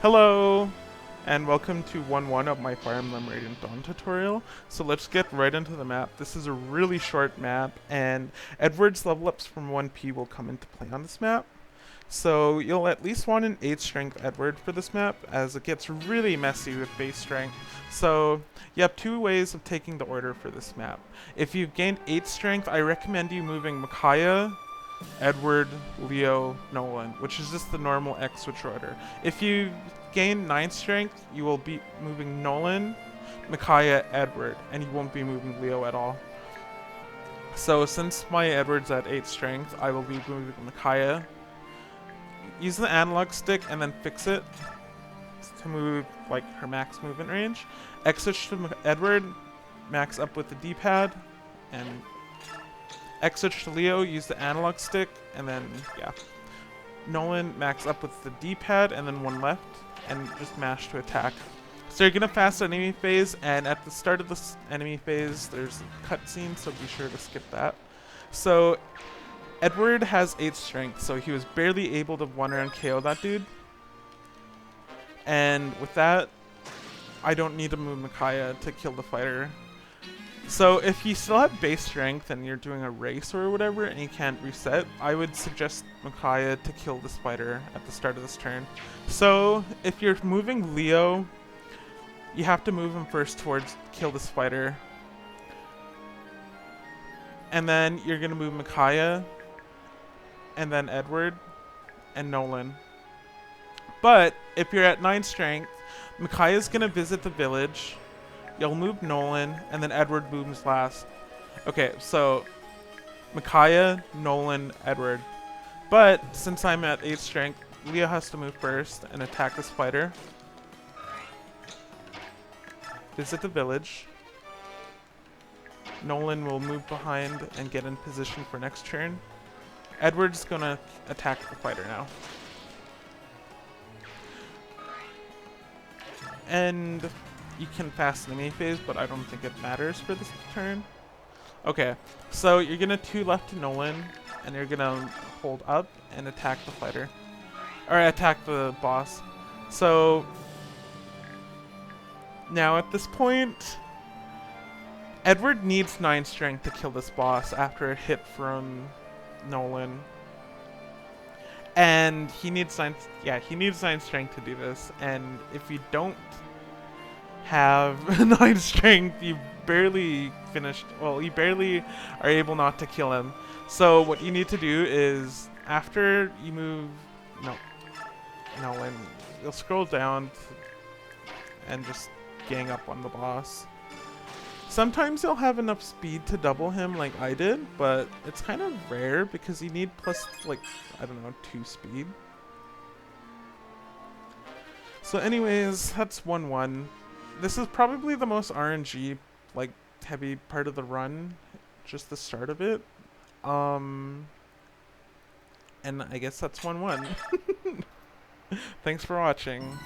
Hello, and welcome to 1-1 of my Fire Emblem Radiant Dawn tutorial. So let's get right into the map. This is a really short map, and Edward's level ups from 1P will come into play on this map. So you'll at least want an 8 strength Edward for this map, as it gets really messy with base strength. So you have two ways of taking the order for this map. If you've gained 8 strength, I recommend you moving Micaiah, Edward, Leo, Nolan, which is just the normal X switch order. If you gain 9 strength, you will be moving Nolan, Micaiah, Edward, and you won't be moving Leo at all. So since my Edward's at 8 strength, I will be moving Micaiah. Use the analog stick and then fix it to move like her max movement range. X switch to Edward, max up with the D-pad, and X switch to Leo, use the analog stick, and then, yeah. Nolan, max up with the D-pad, and then one left, and just mash to attack. So you're gonna fast enemy phase, and at the start of this enemy phase, there's a cutscene, so be sure to skip that. So, Edward has 8 strength, so he was barely able to one-round KO that dude. And with that, I don't need to move Micaiah to kill the fighter. So if you still have base strength and you're doing a race or whatever and you can't reset, I would suggest Micaiah to kill this fighter at the start of this turn. So if you're moving Leo, you have to move him first towards kill this fighter. And then you're going to move Micaiah, and then Edward, and Nolan. But if you're at 9 strength, Micaiah's going to visit the village. You'll move Nolan, and then Edward moves last. Okay, so Micaiah, Nolan, Edward. But since I'm at 8 strength, Leo has to move first and attack this fighter. Visit the village. Nolan will move behind and get in position for next turn. Edward's gonna attack the fighter now. And you can fast enemy phase, but I don't think it matters for this turn. Okay, so you're gonna 2 left to Nolan, and you're gonna hold up and attack the fighter. Or attack the boss. So now at this point, Edward needs 9 strength to kill this boss after a hit from Nolan. And he needs 9 strength to do this, and if you don't have 9 strength, you barely are able not to kill him. So what you need to do is, after you move Nolan, you'll scroll down and just gang up on the boss. Sometimes you'll have enough speed to double him like I did, but it's kind of rare because you need plus, like, I don't know, 2 speed. So anyways, that's 1-1. This is probably the most RNG, like, heavy part of the run, just the start of it. And I guess that's 1-1. Thanks for watching.